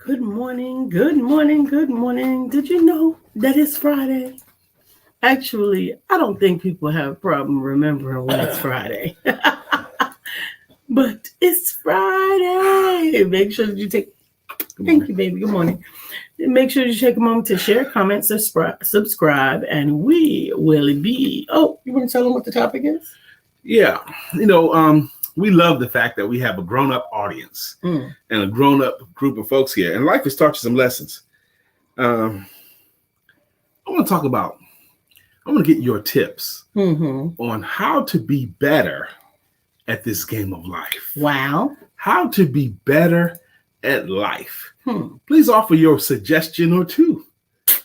Good morning, good morning, good morning. Did you know that it's Friday? Actually, I don't think people have a problem remembering when it's Friday. But it's Friday. Make sure that you take, thank you, baby. Good morning. Make sure you take a moment to share, comment, subscribe, and we will be. Oh, you want to tell them what the topic is? Yeah. We love the fact that we have a grown-up audience and a grown-up group of folks here. And life is taught you some lessons. I want to get your tips on how to be better at this game of life. Wow. How to be better at life. Please offer your suggestion or two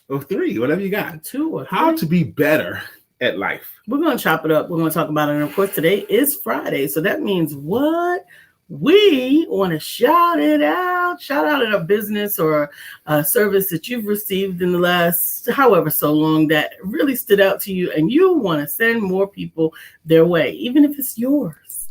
or three, whatever you got. Two or three. How to be better at life. We're going to chop it up. We're going to talk about it. And of course, today is Friday. So that means what? We want to shout it out. Shout out at a business or a service that you've received in the last however so long that really stood out to you. And you want to send more people their way, even if it's yours.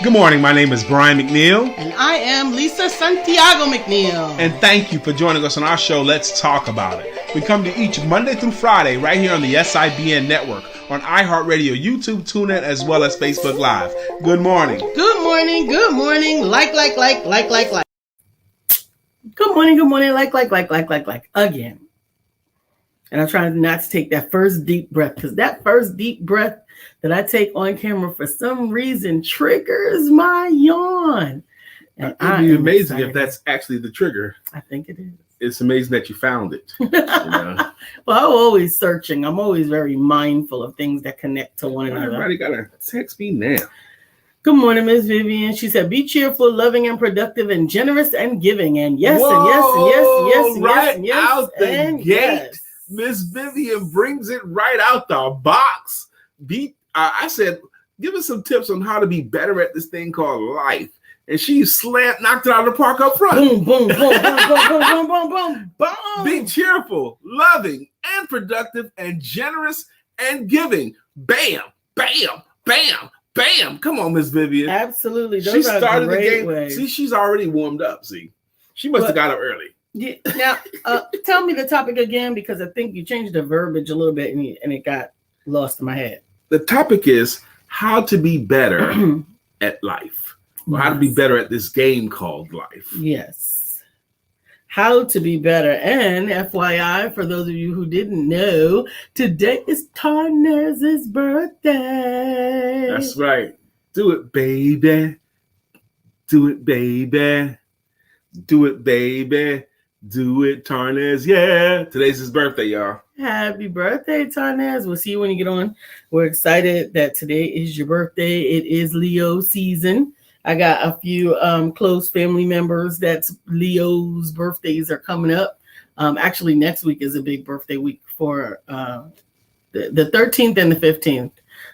Good morning. My name is Brian McNeill. And I am Lisa Santiago McNeill. And thank you for joining us on our show, Let's Talk About It. We come to each Monday through Friday right here on the SIBN network, on iHeartRadio, YouTube, TuneIn, as well as Facebook Live. Good morning. Good morning. Good morning. Like. Good morning. Like. Again. And I'm trying not to take that first deep breath, because that first deep breath that I take on camera for some reason triggers my yawn. And it'd be amazing if that's actually the trigger. I think it is. It's amazing that you found it. Well, I'm always searching. I'm always very mindful of things that connect to one another. Everybody got to text me now. Good morning, Miss Vivian. She said, be cheerful, loving, and productive, and generous and giving. And yes, Whoa, and yes. Out the gate. Miss Vivian brings it right out the box. I said, give us some tips on how to be better at this thing called life. And she knocked it out of the park up front. Boom, boom, boom, boom, boom, boom, boom, boom, boom. Be cheerful, loving, and productive, and generous and giving. Bam, bam, bam, bam. Come on, Miss Vivian. Absolutely. She started the game. Ways. See, she's already warmed up. See, she must have got up early. Yeah. Now, tell me the topic again, because I think you changed the verbiage a little bit and it got lost in my head. The topic is how to be better at life, or how to be better at this game called life. Yes. How to be better. And FYI, for those of you who didn't know, today is Tarnez's birthday. That's right. Do it, baby. Do it, baby. Do it, baby. Do it, Tarnez. Yeah. Today's his birthday, y'all. Happy birthday, Tarnez. We'll see you when you get on. We're excited that today is your birthday. It is Leo season. I got a few close family members that's Leo's birthdays are coming up. Actually, next week is a big birthday week for the 13th and the 15th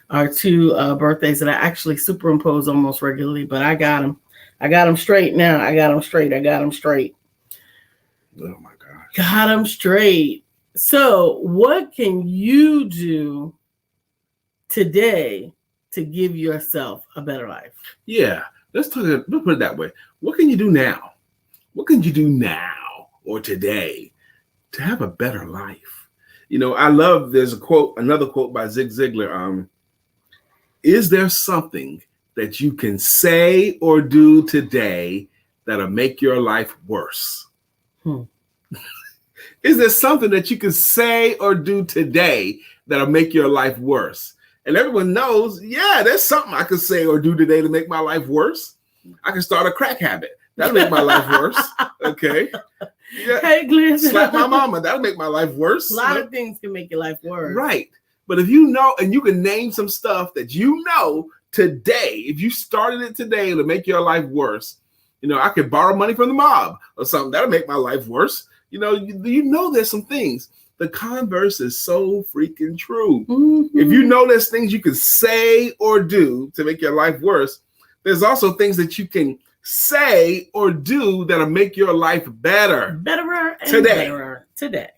are two birthdays that I actually superimpose almost regularly, but I got them. I got them straight now. I got them straight. Oh, my gosh. Got them straight. So what can you do today to give yourself a better life? Yeah, let's put it that way. What can you do now? What can you do now or today to have a better life? I love, there's another quote by Zig Ziglar. Is there something that you can say or do today that'll make your life worse? Is there something that you can say or do today that'll make your life worse? And everyone knows, yeah, there's something I can say or do today to make my life worse. I can start a crack habit. That'll make my life worse. Okay. Yeah. Hey, Glenn. Slap my mama. That'll make my life worse. A lot of things can make your life worse. Right. But if you know, and you can name some stuff that you know today, if you started it today to make your life worse, I could borrow money from the mob or something. That'll make my life worse. There's some things. The converse is so freaking true. Mm-hmm. If you know there's things you can say or do to make your life worse, there's also things that you can say, or do that'll make your life better? Betterer and Today. betterer today.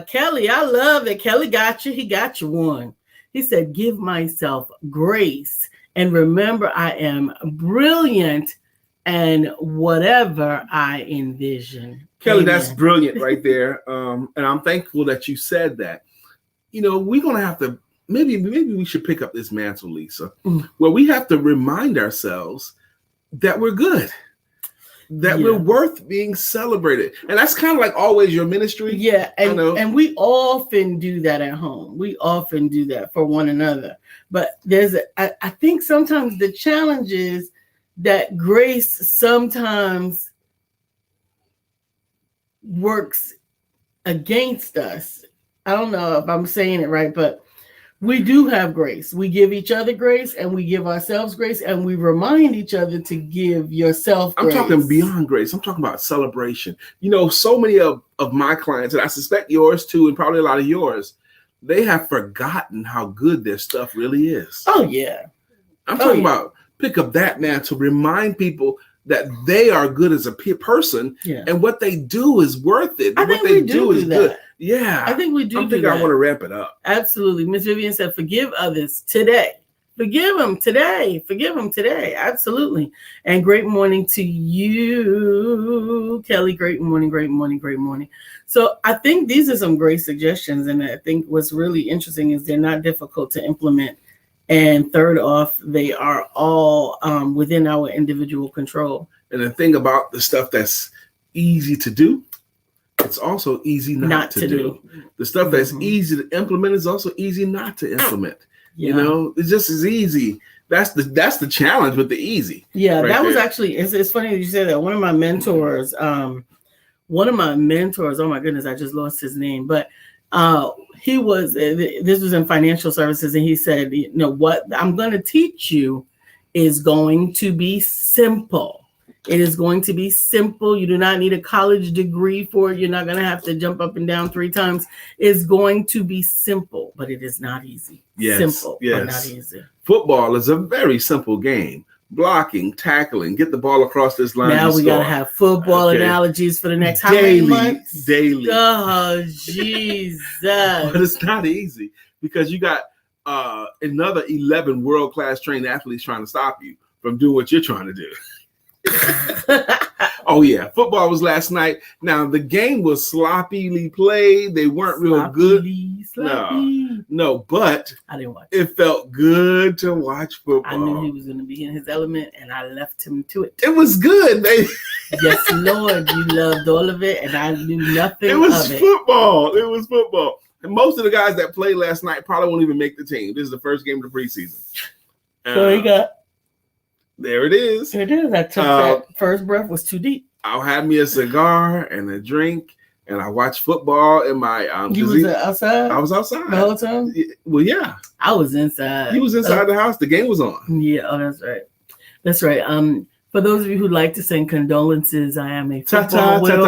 Kelly, I love it. Kelly got you. He got you one. He said, give myself grace and remember I am brilliant and whatever I envision. Kelly, Amen. that's brilliant right there. And I'm thankful that you said that. We're going to have to, maybe we should pick up this mantle, Lisa, where we have to remind ourselves that we're good, that we're worth being celebrated. And that's kind of like always your ministry. Yeah. And we often do that at home. We often do that for one another. But I think sometimes the challenge is that grace sometimes works against us. I don't know if I'm saying it right, but we do have grace. We give each other grace and we give ourselves grace and we remind each other to give yourself grace. I'm talking beyond grace. I'm talking about celebration. So many of my clients, and I suspect yours too, and probably a lot of yours, they have forgotten how good their stuff really is. Oh, yeah. I'm talking about pick up that mantle, remind people that they are good as a person, and what they do is worth it. I think what they we do is that. Good. Yeah, I think we do. I think I want to ramp it up. Absolutely. Miss Vivian said, forgive others today. Forgive them today. Forgive them today. Absolutely. And great morning to you, Kelly. Great morning, great morning, great morning. So I think these are some great suggestions. And I think what's really interesting is they're not difficult to implement. And third off, they are all within our individual control. And the thing about the stuff that's easy to do, it's also easy not to do. The stuff that's easy to implement is also easy not to implement. Yeah. It's just as easy. That's the challenge with the easy. Yeah, right that was actually, it's funny that you say that. One of my mentors, oh my goodness, I just lost his name, but this was in financial services, and he said, what I'm going to teach you is going to be simple. It is going to be simple. You do not need a college degree for it. You're not going to have to jump up and down 3 times. It's going to be simple, but it is not easy. Yes, simple, yes. but not easy. Football is a very simple game. Blocking, tackling, get the ball across this line. Now we got to have football analogies for the next how many months? Daily. Oh, Jesus. But it's not easy because you got another 11 world-class trained athletes trying to stop you from doing what you're trying to do. Oh yeah, football was last night. Now the game was sloppily played. They weren't real good. No, but I didn't watch. It felt good to watch football. I knew he was going to be in his element, and I left him to it. It was good, baby. Yes, Lord, you loved all of it, and I knew nothing. It was football. It was football. And most of the guys that played last night probably won't even make the team. This is the first game of the preseason. So he got. There it is. It is. I took that first breath was too deep. I'll have me a cigar and a drink, and I watch football in my. You was outside? I was outside the whole time. Well, yeah. I was inside. He was inside the house. The game was on. Yeah. Oh, that's right. That's right. For those of you who'd like to send condolences, I am a football widow.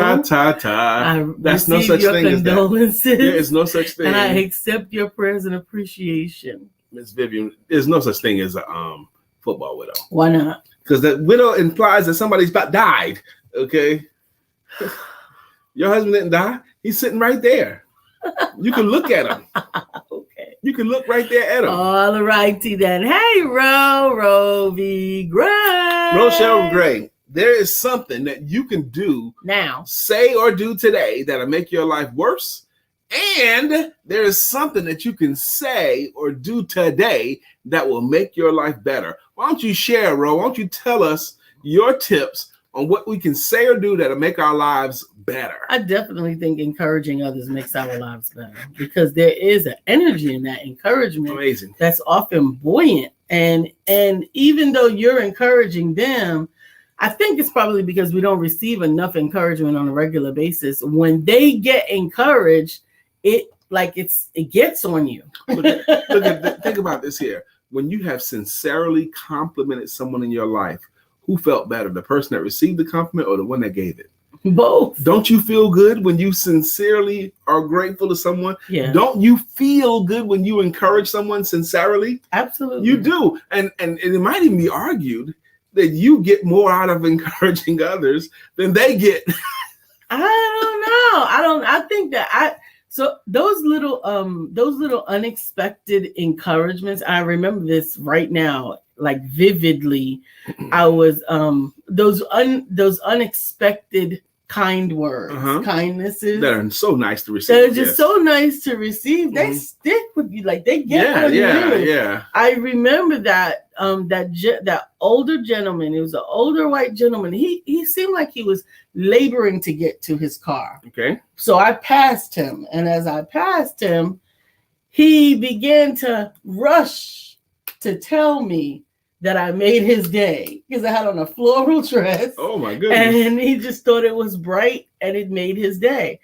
That's no such thing as that. There is no such thing. And I accept your prayers and appreciation. Miss Vivian, there's no such thing as a football widow. Why not? Because that widow implies that somebody's died. Okay. Your husband didn't die. He's sitting right there. You can look at him. Okay. You can look right there at him. All righty then. Hey, Roe Gray. Rochelle Gray. There is something that you can do now, say or do today that'll make your life worse. And there is something that you can say or do today that will make your life better. Why don't you share, Ro? Why don't you tell us your tips on what we can say or do that'll make our lives better? I definitely think encouraging others makes our lives better because there is an energy in that encouragement. Amazing. That's often buoyant. And even though you're encouraging them, I think it's probably because we don't receive enough encouragement on a regular basis. When they get encouraged, it gets on you. Think about this here. When you have sincerely complimented someone in your life, who felt better, the person that received the compliment or the one that gave it? Both. Don't you feel good when you sincerely are grateful to someone? Yeah. Don't you feel good when you encourage someone sincerely? Absolutely. You do. And it might even be argued that you get more out of encouraging others than they get? I don't know. I think that so those little unexpected encouragements, I remember this right now, like vividly. I was those unexpected kind words, kindnesses that are so nice to receive. They're just so nice to receive. They stick with you, like they get on you. Yeah. I remember that that older gentleman. It was an older white gentleman. He seemed like he was laboring to get to his car. Okay. So I passed him, and as I passed him, he began to rush to tell me that I made his day because I had on a floral dress. Oh my goodness. And he just thought it was bright and it made his day.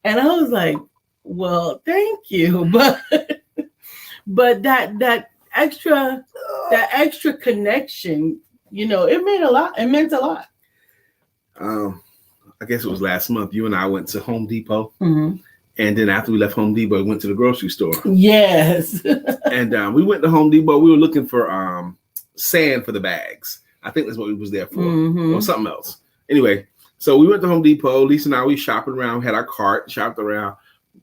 And I was like, well, thank you. But that extra connection, it meant a lot. I guess it was last month. You and I went to Home Depot. Mm-hmm. And then after we left Home Depot, we went to the grocery store. Yes. And we went to Home Depot. We were looking for sand for the bags. I think that's what we was there for, or something else. Anyway, so we went to Home Depot. Lisa and I, we shopping around, had our cart, shopped around,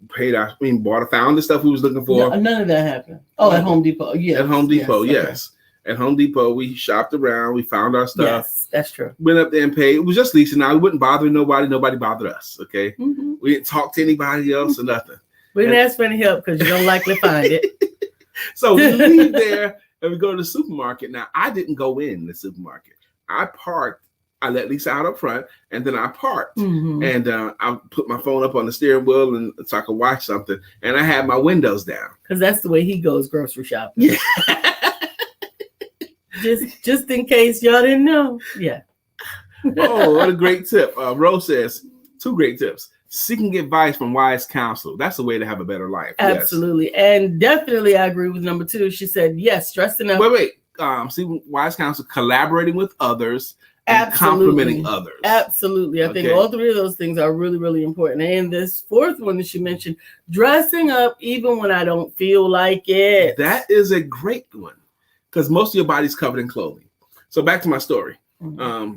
found the stuff we was looking for. No, none of that happened. Oh, at Home Depot, yes. At Home Depot, yes. Okay. At Home Depot, we shopped around, we found our stuff. Yes, that's true. Went up there and paid. It was just Lisa and I. We wouldn't bother nobody. Nobody bothered us, okay? Mm-hmm. We didn't talk to anybody else or nothing. We didn't ask for any help because you don't likely find it. So we leave there and we go to the supermarket. Now, I didn't go in the supermarket. I parked. I let Lisa out up front, and then I parked. Mm-hmm. And I put my phone up on the steering wheel and so I could watch something. And I had my windows down. Because that's the way he goes grocery shopping. Yeah. just in case y'all didn't know. Yeah. Oh, what a great tip. Rose says, 2 great tips. Seeking advice from wise counsel. That's the way to have a better life. Absolutely. Yes. And definitely I agree with number 2. She said, yes, stressing out. Wait. See, wise counsel, collaborating with others and complimenting others. Absolutely. I think all 3 of those things are really, really important. And this 4th one that she mentioned, dressing up even when I don't feel like it. That is a great one because most of your body's covered in clothing. So back to my story. Mm-hmm.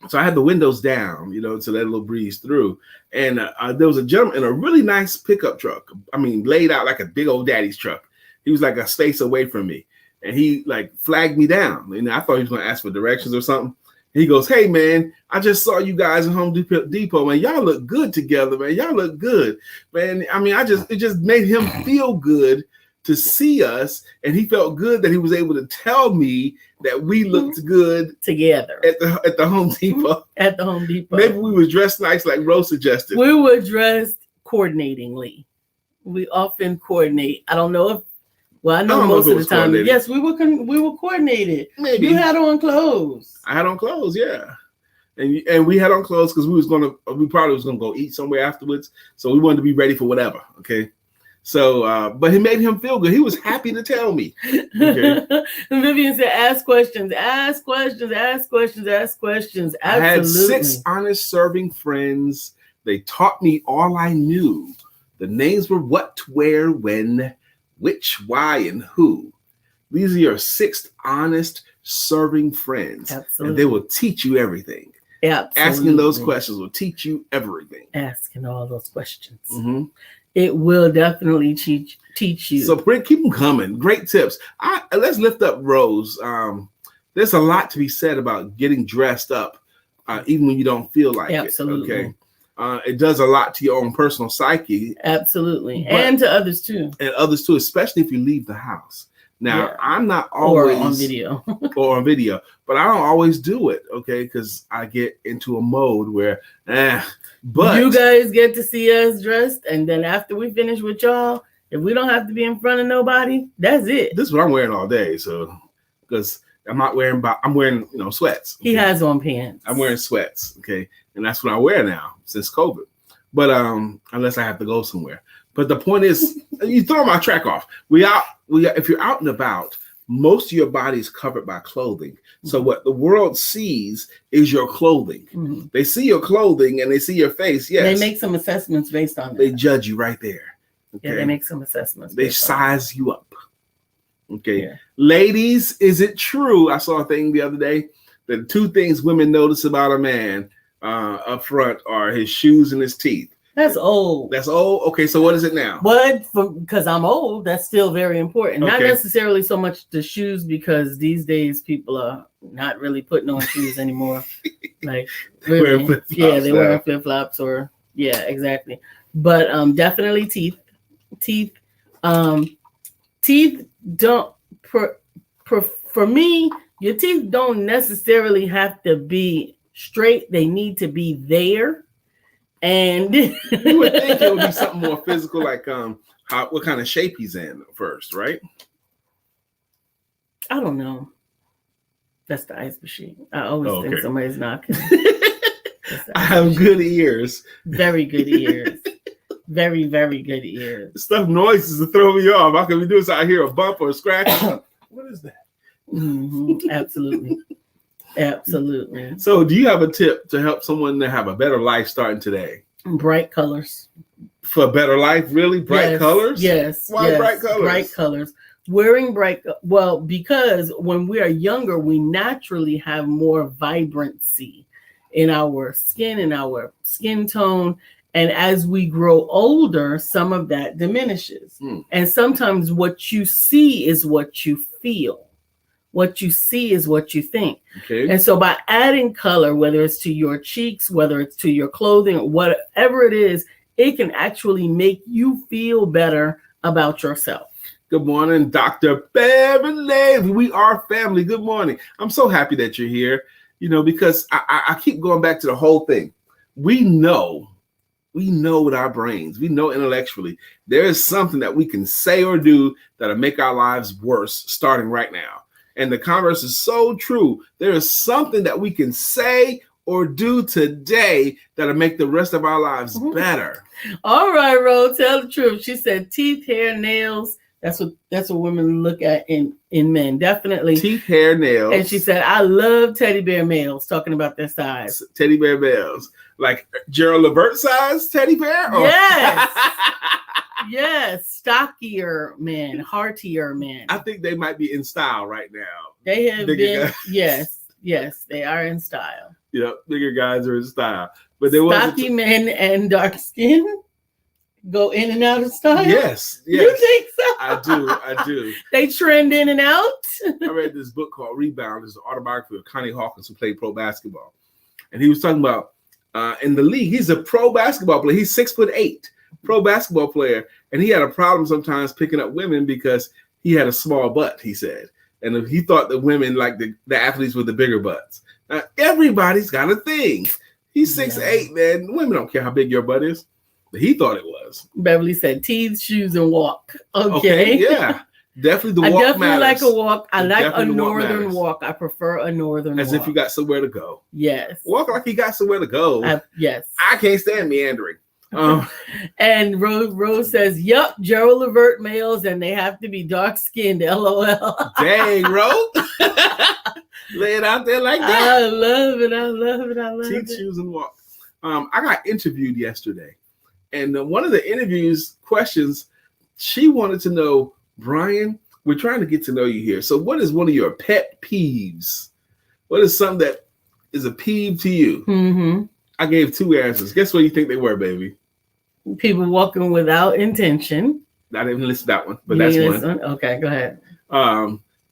So I had the windows down, to let a little breeze through. And there was a gentleman in a really nice pickup truck. I mean, laid out like a big old daddy's truck. He was like a space away from me. And he flagged me down. And I thought he was going to ask for directions or something. And he goes, hey, man, I just saw you guys in Home Depot, man. Y'all look good together, man. Y'all look good, man. I mean, it just made him feel good to see us. And he felt good that he was able to tell me that we looked good together at the Home Depot. At the Home Depot. Maybe we were dressed nice like Rose suggested. We were dressed coordinatingly. We often coordinate. I don't know if, I know most of the time. Yes, we were coordinated. Maybe you had on clothes. I had on clothes, yeah. And we had on clothes because we probably was gonna go eat somewhere afterwards. So we wanted to be ready for whatever. Okay. So, but it made him feel good. He was happy to tell me. Okay. Vivian said, ask questions, ask questions, ask questions, ask questions. Absolutely. I had 6 honest serving friends. They taught me all I knew. The names were what, where, when, which, why, and who. These are your 6 honest serving friends. Absolutely. And they will teach you everything. Absolutely. Asking those questions will teach you everything. Asking all those questions. Mm-hmm. It will definitely teach you. So keep them coming. Great tips. Let's lift up Rose. There's a lot to be said about getting dressed up, even when you don't feel like Absolutely. it. Okay. It does a lot to your own personal psyche. Absolutely. And to others too. And others too, especially if you leave the house. Now, I'm not always or on video. or on video, but I don't always do it, okay? Because I get into a mode where, but you guys get to see us dressed, and then after we finish with y'all, if we don't have to be in front of nobody, that's it. This is what I'm wearing all day, so because I'm wearing sweats. Okay? He has on pants. I'm wearing sweats, okay, and that's what I wear now since COVID. But unless I have to go somewhere. But the point is, you throw my track off. If you're out and about, most of your body is covered by clothing. Mm-hmm. So what the world sees is your clothing. Mm-hmm. They see your clothing and they see your face. Yes, they make some assessments based on that. They judge you right there. Okay? Yeah, they make some assessments. They size you up. Okay. Yeah. Ladies, is it true? I saw a thing the other day that 2 things women notice about a man up front are his shoes and his teeth. That's old. That's old? Okay, so what is it now? But because I'm old, that's still very important. Okay. Not necessarily so much the shoes, because these days people are not really putting on shoes anymore. Like, really, they're wearing flip-flops or, yeah, exactly. But definitely teeth. Teeth don't, for me, your teeth don't necessarily have to be straight. They need to be there. And you would think it would be something more physical, like what kind of shape he's in first, right? I don't know. That's the ice machine. I always think somebody's knocking. I have good ears. Very good ears. Very, very good ears. Stuff noises to throw me off. How can we do this? I hear a bump or a scratch. What is that? Mm-hmm. Absolutely. Absolutely. So do you have a tip to help someone to have a better life starting today? Bright colors. For a better life, really? Bright colors? Yes. Why bright colors? Bright colors. Wearing because when we are younger, we naturally have more vibrancy in our skin tone. And as we grow older, some of that diminishes. And sometimes what you see is what you feel. What you see is what you think. Okay. And so by adding color, whether it's to your cheeks, whether it's to your clothing, whatever it is, it can actually make you feel better about yourself. Good morning, Dr. Beverly. We are family. Good morning. I'm so happy that you're here, because I keep going back to the whole thing. We know with our brains, we know intellectually, there is something that we can say or do that'll make our lives worse starting right now. And the converse is so true. There is something that we can say or do today that'll make the rest of our lives better. All right, Ro, tell the truth. She said teeth, hair, nails. That's what women look at in men. Definitely. Teeth, hair, nails. And she said, I love teddy bear males, talking about their size. Teddy bear males. Like Gerald Levert size teddy bear? Or? Yes. Yes. Stockier men, heartier men. I think they might be in style right now. They have been. Yes, they are in style. Bigger guys are in style. But there stocky men and dark skin go in and out of style. Yes. You think so? I do. They trend in and out. I read this book called Rebound. It's an autobiography of Connie Hawkins, who played pro basketball. And he was talking about in the league, he's a pro basketball player. He's 6'8", pro basketball player. And he had a problem sometimes picking up women because he had a small butt, he said. And he thought that women, like the athletes with the bigger butts. Now, everybody's got a thing. He's 6'8", man. Women don't care how big your butt is. But he thought it was. Beverly said teeth, shoes, and walk. Okay. Yeah. Definitely the walk I definitely matters. like a walk. I like Definitely a northern walk. I prefer a northern walk. As if you got somewhere to go. Yes. Walk like you got somewhere to go. Yes. I can't stand meandering. And Rose says, yup, Gerald Levert males, and they have to be dark-skinned, LOL. Dang, Rose. Lay it out there like that. I love it. Teeth, shoes, and walk. I got interviewed yesterday. And one of the interviews questions, she wanted to know, Brian, we're trying to get to know you here. So what is one of your pet peeves? What is something that is a peeve to you? Mm-hmm. I gave 2 answers. Guess what you think they were, baby? People walking without intention. I didn't list that one, but that's one. Okay, go ahead.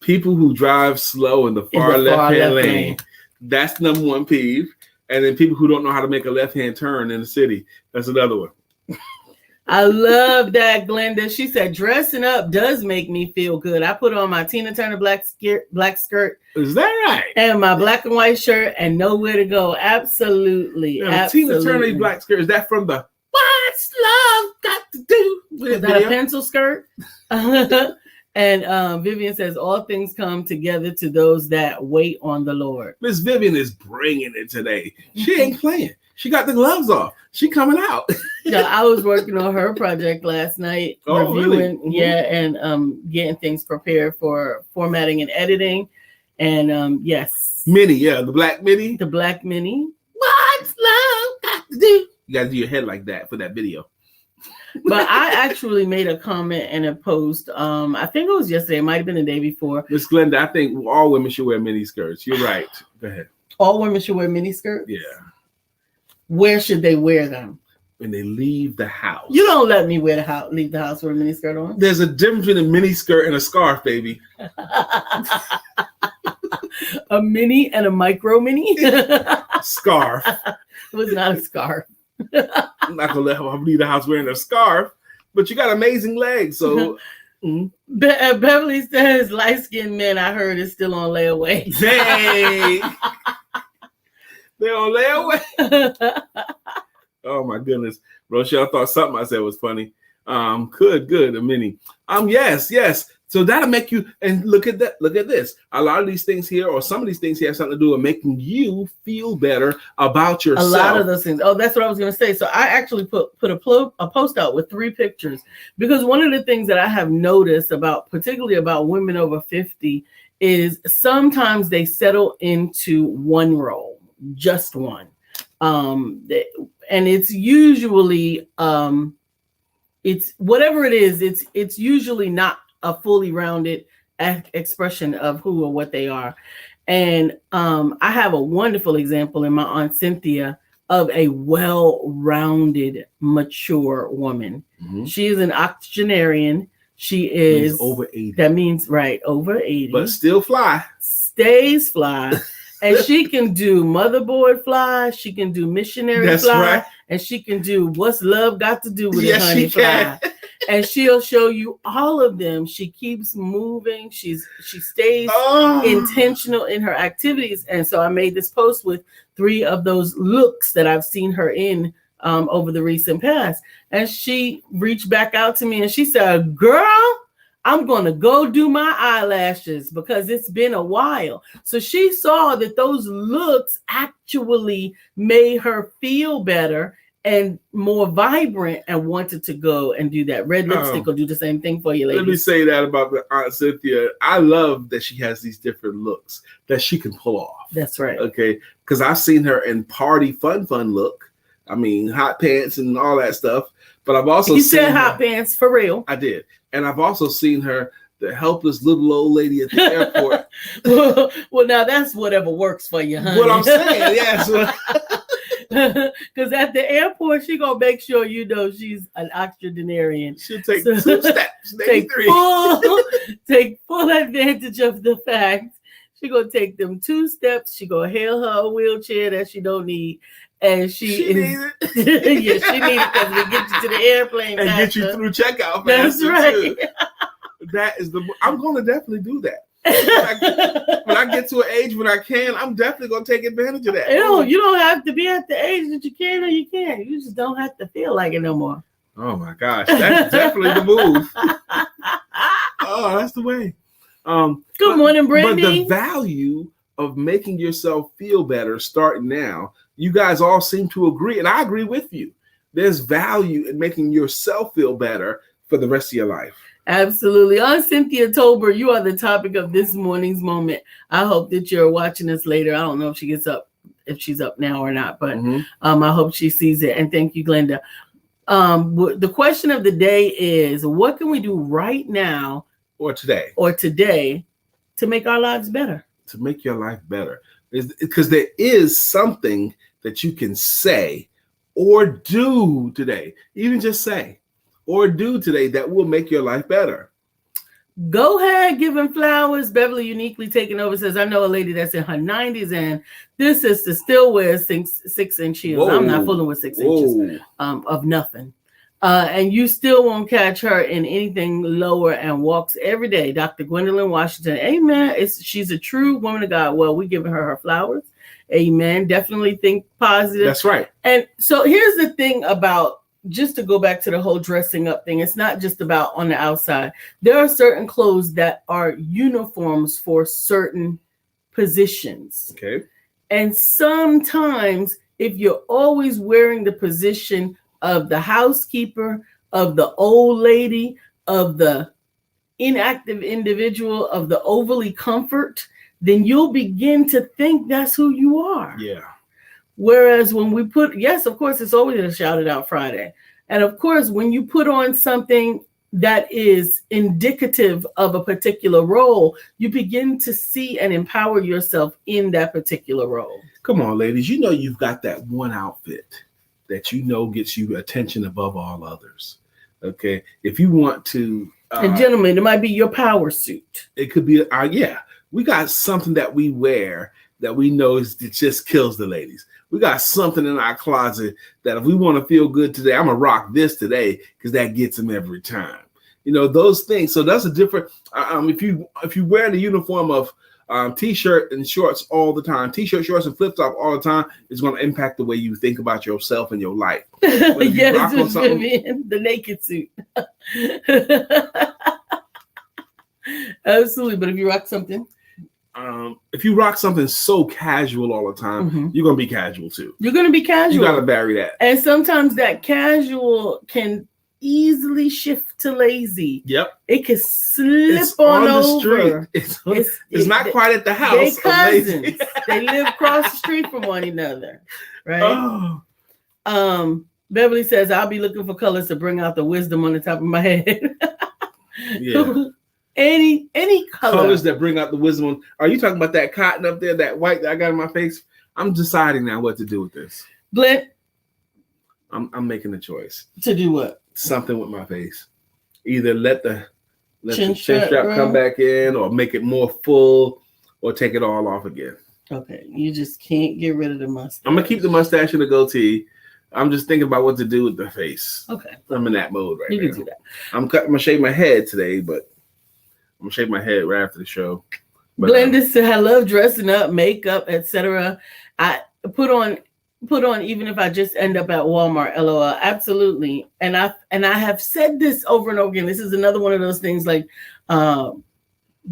People who drive slow in the far left-hand lane. That's number one peeve. And then people who don't know how to make a left-hand turn in the city. That's another one. I love that, Glenda. She said, dressing up does make me feel good. I put on my Tina Turner black skirt. Is that right? And my black and white shirt and nowhere to go. Absolutely. Now, absolutely. Tina Turner black skirt, is that from the What's Love Got to Do? Is that a pencil skirt? And Vivian says, all things come together to those that wait on the Lord. Miss Vivian is bringing it today. She ain't playing. She got the gloves off. She coming out. Yeah, I was working on her project last night, reviewing, really? and getting things prepared for formatting and editing. And yes. Minnie, the black Minnie. The black Minnie. What's love got to do? You got to do your head like that for that video. But I actually made a comment and a post. I think it was yesterday. It might have been the day before. Miss Glenda, I think all women should wear mini skirts. You're right. Go ahead. All women should wear mini skirts? Yeah. Where should they wear them? When they leave the house. You don't let me leave the house with a mini skirt on. There's a difference between a mini skirt and a scarf, baby. A mini and a micro mini? Scarf. It was not a scarf. I'm not going to let her leave the house wearing a scarf, but you got amazing legs, so... Beverly says light-skinned men, I heard, is still on layaway. Hey! They're on layaway? Oh my goodness. Rochelle thought something I said was funny. Good, a mini. Yes. So that'll make you, and look at that. Look at this. A lot of these things here, or some of these things here, have something to do with making you feel better about yourself. A lot of those things. Oh, that's what I was going to say. So I actually put a post out with 3 pictures, because one of the things that I have noticed about, particularly about women over 50, is sometimes they settle into one role, just one. And it's usually it's whatever it is, it's usually not a fully rounded expression of who or what they are. And I have a wonderful example in my Aunt Cynthia of a well-rounded, mature woman. Mm-hmm. She is an octogenarian. She is over 80. That means over 80. But still fly. Stays fly. And she can do motherboard fly. She can do missionary fly. Right. And she can do what's love got to do with it, honey fly. And she'll show you all of them. She keeps moving. She stays intentional in her activities. And so I made this post with 3 of those looks that I've seen her in over the recent past. And she reached back out to me and she said, girl, I'm going to go do my eyelashes because it's been a while. So she saw that those looks actually made her feel better and more vibrant and wanted to go and do that. Red lipstick will do the same thing for you, ladies. Let me say that about Aunt Cynthia. I love that she has these different looks that she can pull off. That's right. Okay. Because I've seen her in party fun look. I mean, hot pants and all that stuff. But I've also seen said hot pants for real. I did. And I've also seen her, the helpless little old lady at the airport. Well, now that's whatever works for you, honey. What I'm saying, yes. Because at the airport, she gonna make sure you know she's an octogenarian. She'll take 2 steps, maybe 3. Take full advantage of the fact she gonna take them 2 steps. She gonna hail her a wheelchair that she don't need. And she needs it. Yeah, she needs it because we get you to the airplane and get you through checkout. That's right. That is I'm going to definitely do that. When I get to an age when I can, I'm definitely going to take advantage of that. You don't have to be at the age that you can or you can't. You just don't have to feel like it no more. Oh my gosh, that's definitely the move. Oh, that's the way. Good morning, Brandy. But the value of making yourself feel better starting now, you guys all seem to agree, and I agree with you. There's value in making yourself feel better for the rest of your life. Absolutely. Aunt Cynthia Tolber, you are the topic of this morning's moment. I hope that you're watching us later. I don't know if she's up now or not, but I hope she sees it. And thank you, Glenda. The question of the day is, what can we do right now or today to make our lives better? To make your life better. Because there is something that you can say or do today, even just say or do today that will make your life better. Go ahead, giving flowers. Beverly Uniquely taking over says, I know a lady that's in her 90s and this sister still wears 6-inch heels. Whoa. I'm not fooling with 6 inches of nothing. And you still won't catch her in anything lower and walks every day. Dr. Gwendolyn Washington, amen. She's a true woman of God. Well, we're giving her flowers. Amen. Definitely think positive. That's right. And so here's the thing about, just to go back to the whole dressing up thing, it's not just about on the outside. There are certain clothes that are uniforms for certain positions. Okay. And sometimes if you're always wearing the position of the housekeeper, of the old lady, of the inactive individual, of the overly comfort, then you'll begin to think that's who you are. Yeah. Whereas when we yes, of course, it's always a Shout It Out Friday. And of course, when you put on something that is indicative of a particular role, you begin to see and empower yourself in that particular role. Come on, ladies. You know you've got that one outfit that you know gets you attention above all others. Okay. If you want to... and gentlemen, it might be your power suit. It could be, yeah. We got something that we wear that we know it just kills the ladies. We got something in our closet that if we want to feel good today, I'm going to rock this today because that gets them every time. You know, those things. So that's a different, if you wear the uniform of T-shirt and shorts all the time, T-shirt, shorts, and flip-flop all the time, it's going to impact the way you think about yourself and your life. Yes, Vivian, the naked suit. Absolutely. But if you rock something, if you rock something so casual all the time, you're going to be casual too. You're going to be casual. You got to vary that. And sometimes that casual can easily shift to lazy. Yep. It can slip on over. It's not quite at the house. They cousins. They live across the street from one another. Right? Oh. Beverly says, I'll be looking for colors to bring out the wisdom on the top of my head. Yeah. Any color. Colors that bring out the wisdom. Are you talking about that cotton up there, that white that I got in my face? I'm deciding now what to do with this. Blent. I'm making a choice. To do what? Something with my face. Either let the chin strap come back in, or make it more full, or take it all off again. Okay. You just can't get rid of the mustache. I'm going to keep the mustache and the goatee. I'm just thinking about what to do with the face. Okay. I'm in that mode right now. You can do that. I'm going to shave my head today, but I'm going to shave my head right after the show. But, Glenda said, I love dressing up, makeup, etc. I put on even if I just end up at Walmart, LOL. Absolutely. And I have said this over and over again. This is another one of those things like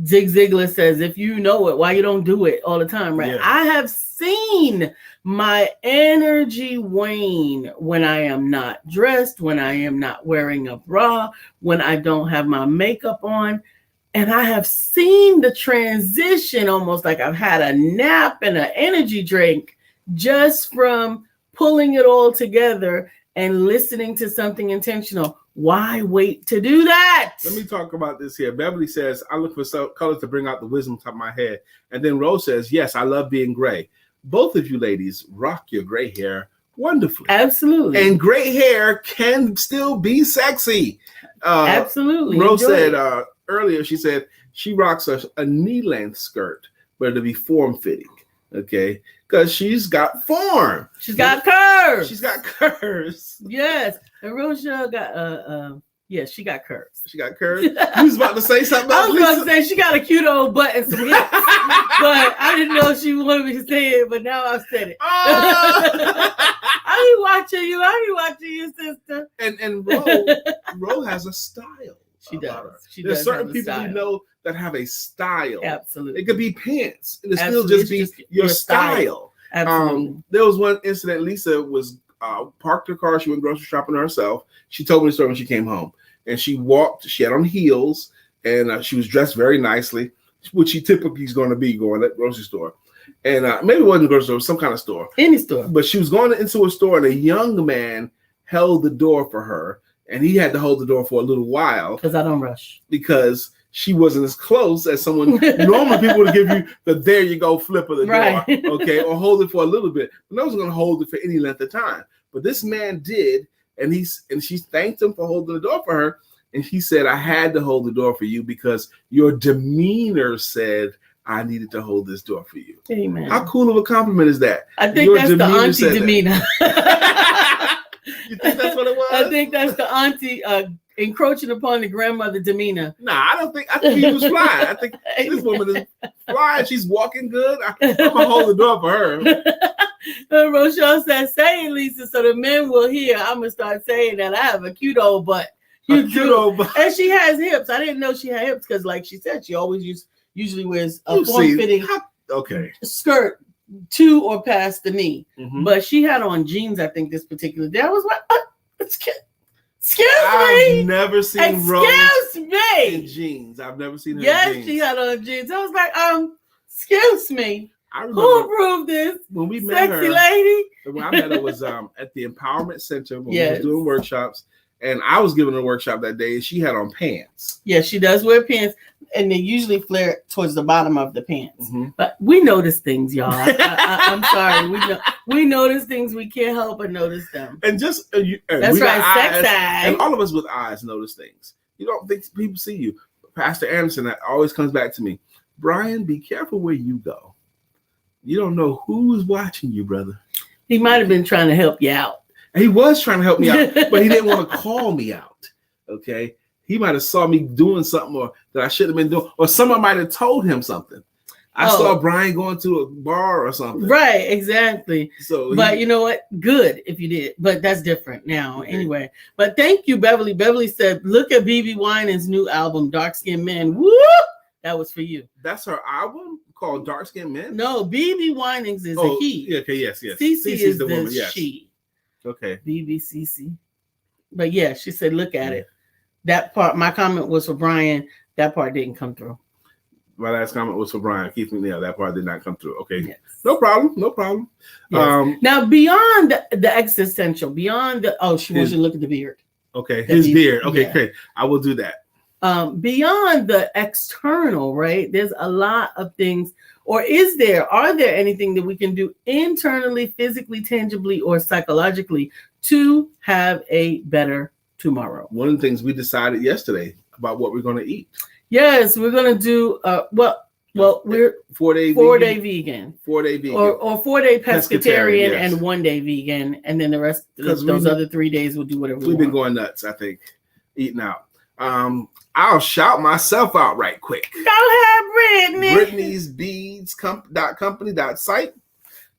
Zig Ziglar says, if you know it, why you don't do it all the time, right? Yeah. I have seen my energy wane when I am not dressed, when I am not wearing a bra, when I don't have my makeup on. And I have seen the transition almost like I've had a nap and an energy drink just from pulling it all together and listening to something intentional. Why wait to do that? Let me talk about this here. Beverly says, I look for colors to bring out the wisdom top of my head. And then Rose says, yes, I love being gray. Both of you ladies rock your gray hair wonderfully. Absolutely. And gray hair can still be sexy. Absolutely. Rose said earlier, she said she rocks a knee-length skirt, but it'll be form-fitting. Okay, because she's got form. She's got curves. She's got curves. Yes, and Rochelle got yes, she got curves. She got curves. You was about to say something. I was going to say she got a cute old butt and some hips, but I didn't know she wanted me to say it. But now I've said it. I be watching you, sister. And Ro has a style. She does. There's certain people you know that have a style. Absolutely. It could be pants, and it still just be your style. Absolutely. There was one incident. Lisa was parked her car. She went grocery shopping herself. She told me the story when she came home, and she walked. She had on heels, and she was dressed very nicely, which she typically is going to be going to the grocery store. And maybe it wasn't a grocery store, some kind of store, any store. But she was going into a store, and a young man held the door for her. And he had to hold the door for a little while. Because I don't rush. Because she wasn't as close as someone. Normally people would give you the there you go flip of the door. Okay. Or hold it for a little bit. But I wasn't going to hold it for any length of time. But this man did. And she thanked him for holding the door for her. And he said, I had to hold the door for you because your demeanor said I needed to hold this door for you. Amen. How cool of a compliment is that? I think that's the auntie demeanor. You think that's what it was? I think that's the auntie encroaching upon the grandmother demeanor. Nah, I think he was fly. I think this woman is fly. She's walking good. I'm gonna hold the door for her. Rochelle says, say it, Lisa, so the men will hear. I'm gonna start saying that I have a cute old butt. Cute old butt. And she has hips. I didn't know she had hips because, like she said, she always usually wears a form-fitting skirt to or past the knee. Mm-hmm. But she had on jeans, I think, this particular day. I was like, excuse me. I've never seen Rose in jeans. I've never seen her in jeans. Yes, she had on jeans. I was like, excuse me. I Who remember approved this? when we met Sexy her. lady. When I met her was at the Empowerment Center when we Yes. was doing workshops, and I was giving a workshop that day, and she had on pants. Yeah, she does wear pants, and they usually flare towards the bottom of the pants. Mm-hmm. But we notice things, y'all. I'm sorry. We notice things. We can't help but notice them. And just That's right, sex eye. and all of us with eyes notice things. You don't think people see you. Pastor Anderson that always comes back to me, Brian, be careful where you go. You don't know who's watching you, brother. He might have been trying to help you out. He was trying to help me out, but he didn't want to call me out. Okay, he might have saw me doing something or that I shouldn't have been doing, or someone might have told him something. I saw Brian going to a bar or something. Right, exactly. So, but you know what? Good if you did, but that's different now. Okay. Anyway, but thank you, Beverly. Beverly said, "Look at BB Winans' new album, Dark Skinned Men." Woo! That was for you. That's her album called Dark Skinned Men. No, BB Winans is a he. Yeah, okay, yes. CC is the woman. Yes. She. Okay. BBCC. But yeah, she said, "Look at it." That part. My comment was for Brian. That part didn't come through. My last comment was for Brian Keith McNeill. That part did not come through. Okay. Yes. No problem. Yes. Now, beyond the existential, beyond she wants you to look at the beard. Okay. His beard. Okay, great. I will do that. Beyond the external, right? There's a lot of things, or are there anything that we can do internally, physically, tangibly, or psychologically to have a better tomorrow? One of the things we decided yesterday about what we're going to eat. Yes, we're gonna do we're 4-day vegan. 4-day vegan. Or 4-day pescatarian yes. And 1-day vegan, and then the rest of those other 3 days we'll do whatever we want. We've been going nuts, I think, eating out. I'll shout myself out right quick. Go ahead, Brittany. Brittany's Beads.company.site.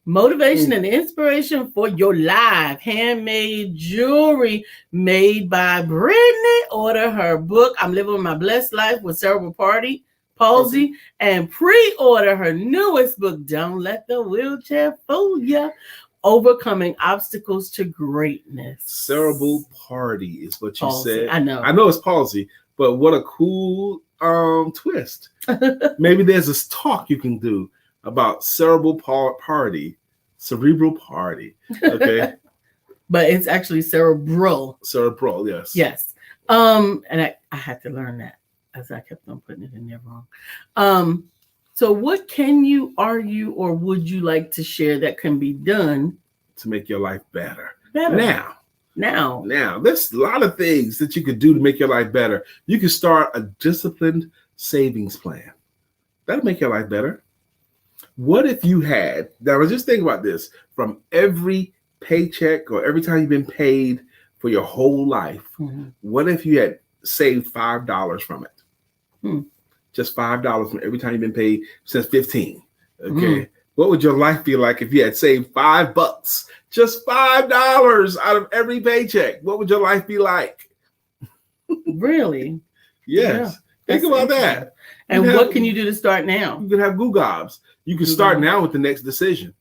Motivation and inspiration for your life. Handmade jewelry made by Brittany. Order her book, I'm Living My Blessed Life with Cerebral Palsy, and pre-order her newest book, Don't Let the Wheelchair Fool Ya. Overcoming Obstacles to Greatness. Cerebral Party is what you said. I know it's palsy, but what a cool twist. Maybe there's this talk you can do about cerebral party. Okay. But it's actually cerebral, yes. And I had to learn that as I kept on putting it in there wrong. So what can you argue or would you like to share that can be done to make your life better? Now, there's a lot of things that you could do to make your life better. You can start a disciplined savings plan. That'll make your life better. What if you had, now just think about this, from every paycheck or every time you've been paid for your whole life, what if you had saved $5 from it? Just $5 from every time you've been paid since 15. Okay. What would your life be like if you had saved $5? Just $5 out of every paycheck. What would your life be like? Really? Yes. Yeah, think about that. And what can you do to start now? You can have gobs. You can start now with the next decision.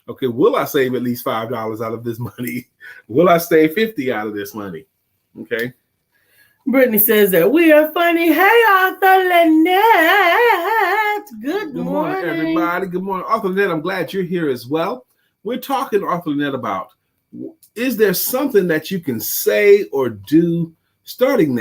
Okay, will I save at least $5 out of this money? Will I save $50 out of this money? Okay. Brittany says that we are funny. Hey, Arthur Lynette. Good morning, everybody. Good morning. Arthur Lynette, I'm glad you're here as well. We're talking, Arthur Lynette, about is there something that you can say or do starting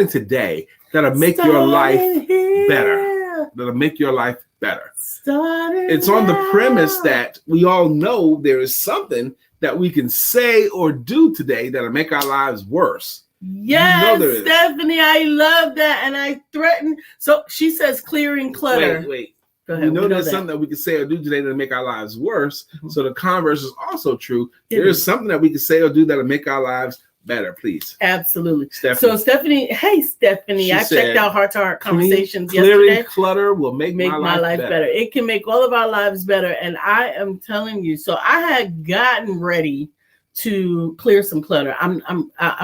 today that'll make your life better? That'll make your life better. It's on the premise that we all know there is something that we can say or do today that'll make our lives worse. Yes, Stephanie, I love that. And I threaten. So she says clearing clutter. Wait. Go ahead. We know there's something that we can say or do today that'll make our lives worse. So the converse is also true. There's something that we can say or do that'll make our lives better, please. Absolutely. Stephanie. So Stephanie, hey Stephanie, I checked out Heart to Heart Conversations yesterday. Clearing clutter will make my life better. It can make all of our lives better. And I am telling you, so I had gotten ready to clear some clutter. I'm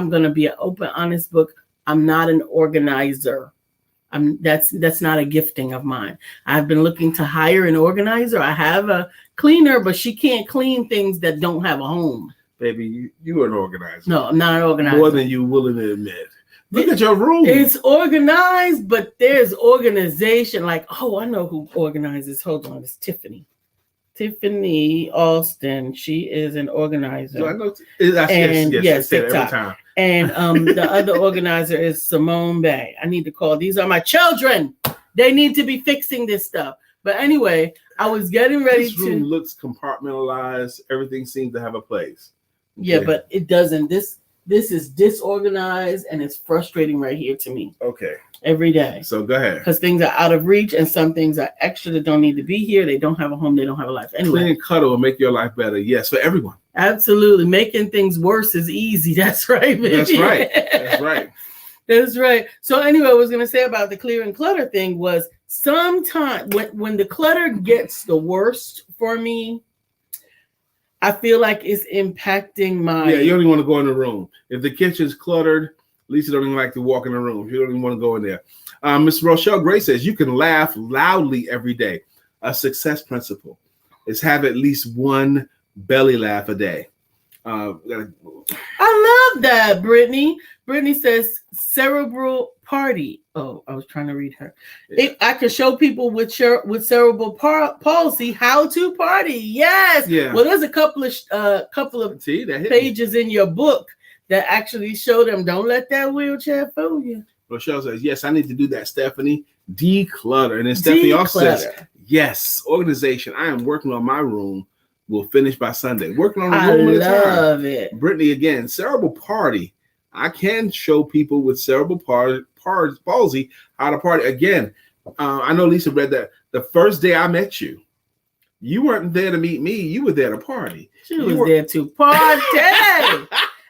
going to be an open, honest book. I'm not an organizer. That's not a gifting of mine. I've been looking to hire an organizer. I have a cleaner, but she can't clean things that don't have a home. Baby, you are an organizer. No, I'm not an organizer. More than you willing to admit. Look at your room. It's organized, but there's organization. Like, oh, I know who organizes. Hold on, it's Tiffany. Tiffany Alston. She is an organizer. Do I know? Yes, I say it every time. And the other organizer is Simone Bay. I need to call. These are my children. They need to be fixing this stuff. But anyway, I was getting ready This room looks compartmentalized. Everything seems to have a place. Okay. Yeah, but it doesn't. This is disorganized and it's frustrating right here to me. Okay. Every day. So go ahead. Because things are out of reach and some things are extra that don't need to be here. They don't have a home. They don't have a life. Anyway. Clean and cuddle will make your life better. Yes, for everyone. Absolutely. Making things worse is easy. That's right, baby. That's right. That's right. That's right. So anyway, I was going to say about the clear and clutter thing was sometimes when the clutter gets the worst for me, I feel like it's impacting my... Yeah, you don't even want to go in the room. If the kitchen's cluttered, Lisa don't even like to walk in the room. She don't even want to go in there. Ms. Rochelle Gray says, you can laugh loudly every day. A success principle is have at least one belly laugh a day. I love that, Brittany. Brittany says cerebral party. Oh, I was trying to read her. Yeah. I could show people with cerebral palsy how to party. Yes. Yeah. Well, there's a couple of pages in your book that actually show them. Don't let that wheelchair fool you. Rochelle says, yes, I need to do that, Stephanie. Declutter. And then Stephanie also says, yes, organization. I am working on my room. We'll finish by Sunday. Working on the room at a time. I love it. Brittany, again, cerebral party. I can show people with cerebral palsy how to party. Again, I know Lisa read that the first day I met you, you weren't there to meet me. You were there to party. She was there to party.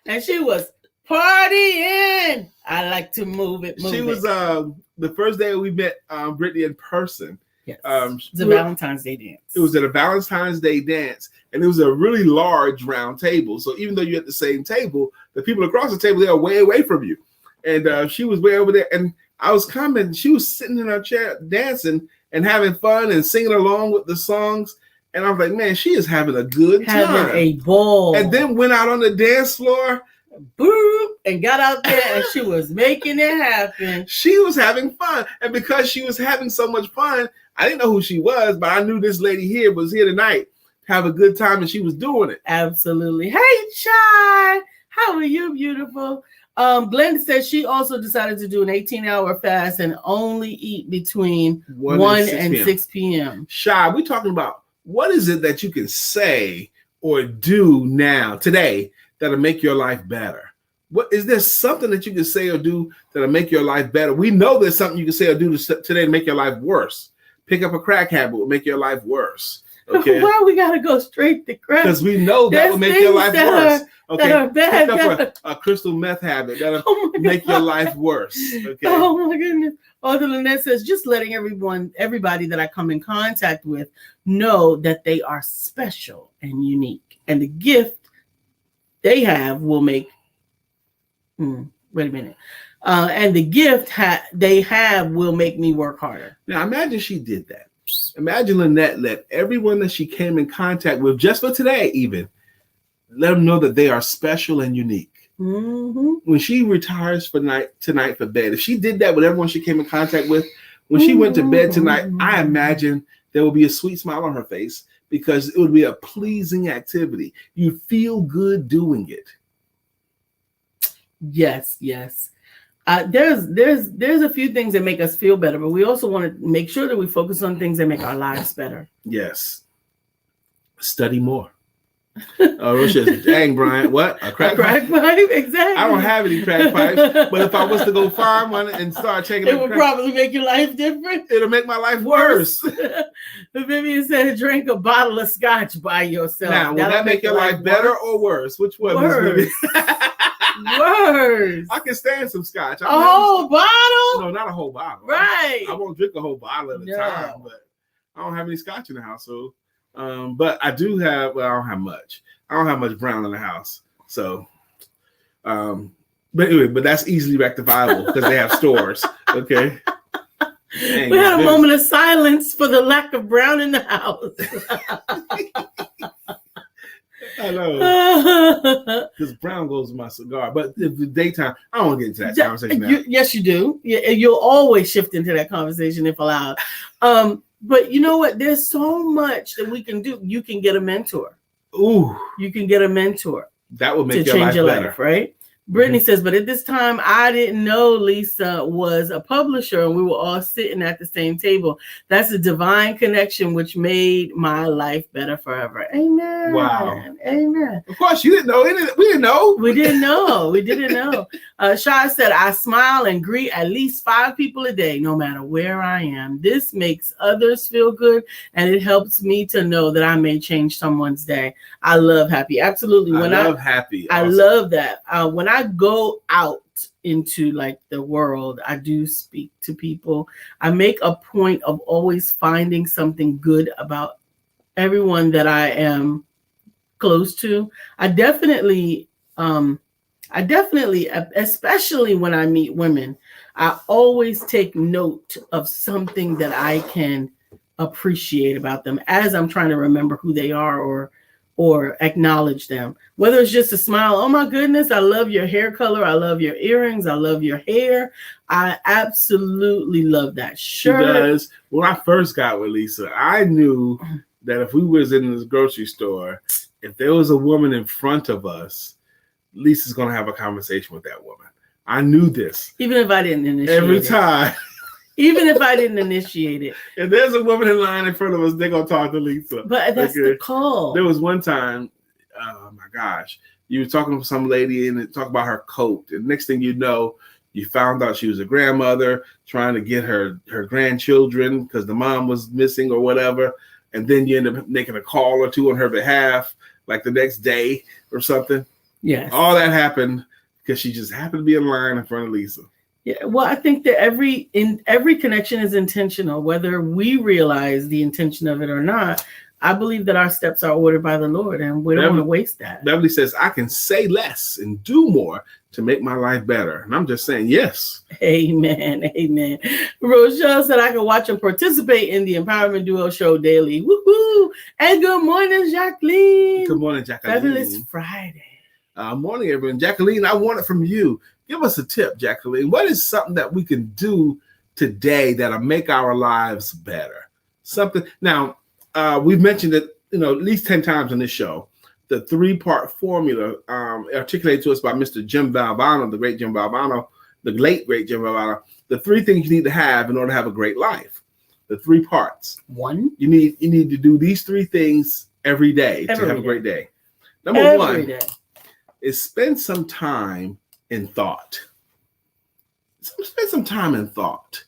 And she was partying. I like to move it. She was the first day we met Brittany in person. Yes. It was a Valentine's Day dance. It was at a Valentine's Day dance, and it was a really large round table. So even though you're at the same table, the people across the table, they are way away from you. And she was way over there, and I was commenting. She was sitting in her chair dancing and having fun and singing along with the songs. And I was like, man, she is having a good time. Having a ball. And then went out on the dance floor. Boop, and got out there and she was making it happen. She was having fun. And because she was having so much fun, I didn't know who she was, but I knew this lady here was here tonight to have a good time, and she was doing it. Absolutely. Hey, Chai. How are you, beautiful? Glenda says she also decided to do an 18-hour fast and only eat between 1 and 6 p.m. Shy, we're talking about what is it that you can say or do now, today, that'll make your life better? What is there something that you can say or do that'll make your life better? We know there's something you can say or do today to make your life worse. Pick up a crack habit will make your life worse. Okay. Why we gotta go straight to crack? Because we know that will make your life worse. Okay. That are bad. Pick up a crystal meth habit that'll make your life worse. Okay. Oh my goodness. Arthur Lynette says, just letting everybody that I come in contact with know that they are special and unique. And the gift they have will make wait a minute. And the gift they have will make me work harder. Now, imagine she did that. Imagine Lynette let everyone that she came in contact with, just for today even, let them know that they are special and unique. Mm-hmm. When she retires tonight for bed, if she did that with everyone she came in contact with, when she went to bed tonight, I imagine there will be a sweet smile on her face because it would be a pleasing activity. You feel good doing it. Yes. There's a few things that make us feel better, but we also want to make sure that we focus on things that make our lives better. Yes. Study more. Rochelle, dang, Brian, what? A crack pipe? Exactly. I don't have any crack pipes, but if I was to go find one and start taking it would probably make your life different. It'll make my life worse. Vivian said, drink a bottle of scotch by yourself. Now, will that make your life better or worse? Which one? Worse. Worse. I can stand some scotch. A whole bottle? No, not a whole bottle. Right. I won't drink a whole bottle at a time, but I don't have any scotch in the house, so. But I do have. Well, I don't have much. I don't have much brown in the house, so. But anyway, but that's easily rectifiable because they have stores. Okay. Dang, we had a moment of silence for the lack of brown in the house. I know. Because brown goes with my cigar. But if the daytime, I don't want to get into that conversation now. Yes, you do. You'll always shift into that conversation if allowed. But you know what? There's so much that we can do. You can get a mentor. Ooh, You can get a mentor that would to make your change life your better. life, right? Brittany says, but at this time, I didn't know Lisa was a publisher and we were all sitting at the same table. That's a divine connection which made my life better forever. Amen. Wow. Amen. Of course, you didn't know anything. We didn't know. We didn't know. We didn't know. Shah said, I smile and greet at least 5 people a day, no matter where I am. This makes others feel good, and it helps me to know that I may change someone's day. I love happy. Absolutely. I love happy. I love that. When I go out into like the world, I do speak to people. I make a point of always finding something good about everyone that I am close to. I definitely, especially when I meet women, I always take note of something that I can appreciate about them as I'm trying to remember who they are or acknowledge them. Whether it's just a smile, oh my goodness, I love your hair color, I love your earrings, I love your hair. I absolutely love that shirt. She does. When I first got with Lisa, I knew that if we was in this grocery store, if there was a woman in front of us, Lisa's going to have a conversation with that woman. I knew this. Even if I didn't initiate every it. time. Even if I didn't initiate it. If there's a woman in line in front of us, they're going to talk to Lisa. But that's the call. There was one time, oh my gosh, you were talking to some lady and talk about her coat. And next thing you know, you found out she was a grandmother trying to get her grandchildren because the mom was missing or whatever. And then you end up making a call or two on her behalf, like the next day or something. Yes. All that happened because she just happened to be in line in front of Lisa. Yeah, well, I think that every connection is intentional, whether we realize the intention of it or not. I believe that our steps are ordered by the Lord, and we don't want to waste that. Beverly says, I can say less and do more to make my life better. And I'm just saying, yes. Amen. Amen. Rochelle said, I can watch and participate in the Empowerment Duo show daily. Woohoo! And good morning, Jacqueline. Good morning, Jacqueline. Fabulous Friday. Morning, everyone. Jacqueline, I want it from you. Give us a tip, Jacqueline. What is something that we can do today that'll make our lives better? Something. Now, we've mentioned it, at least 10 times on this show. The 3-part formula articulated to us by Mr. Jim Valvano, the great Jim Valvano, the late great Jim Valvano. The 3 things you need to have in order to have a great life. The 3 parts. 1. You need to do these 3 things every day to have a great day. Number 1 is spend some time in thought. Spend some time in thought.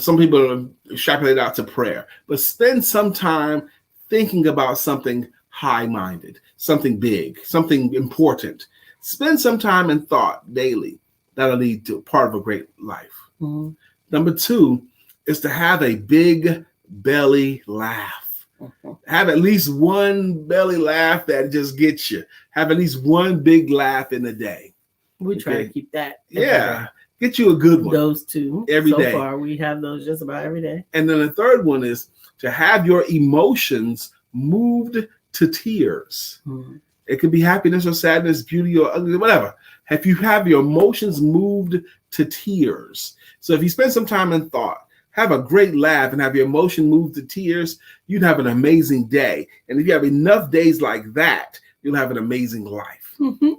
Some people extrapolate out to prayer, but spend some time thinking about something high-minded, something big, something important. Spend some time in thought daily. That'll lead to part of a great life. Mm-hmm. Number 2 is to have a big belly laugh. Mm-hmm. Have at least one belly laugh that just gets you. Have at least one big laugh in a day. We try to keep that. Yeah. Get you a good one. Those 2. Every day. So far, we have those just about every day. And then the 3rd one is to have your emotions moved to tears. Mm-hmm. It could be happiness or sadness, beauty or ugly, whatever. If you have your emotions moved to tears. So if you spend some time in thought, have a great laugh and have your emotion moved to tears, you'd have an amazing day. And if you have enough days like that, you'll have an amazing life.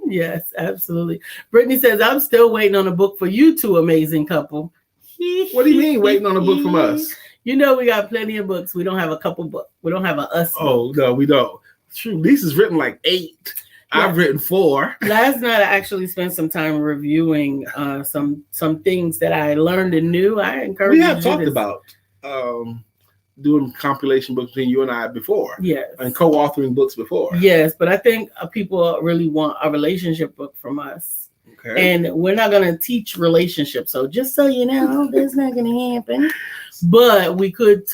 Yes, absolutely. Brittany says, I'm still waiting on a book for you 2 amazing couple. What do you mean waiting on a book from us? We got plenty of books. We don't have a couple books. We don't have a us book. Oh, no, we don't. True. Lisa's written like 8. Yeah. I've written 4. Last night, I actually spent some time reviewing some things that I learned and knew. I encourage you. We have talked about doing compilation books between you and I before. Yes. And co-authoring books before. Yes, but I think people really want a relationship book from us. Okay. And we're not going to teach relationships. So just so you know, that's not going to happen. But we could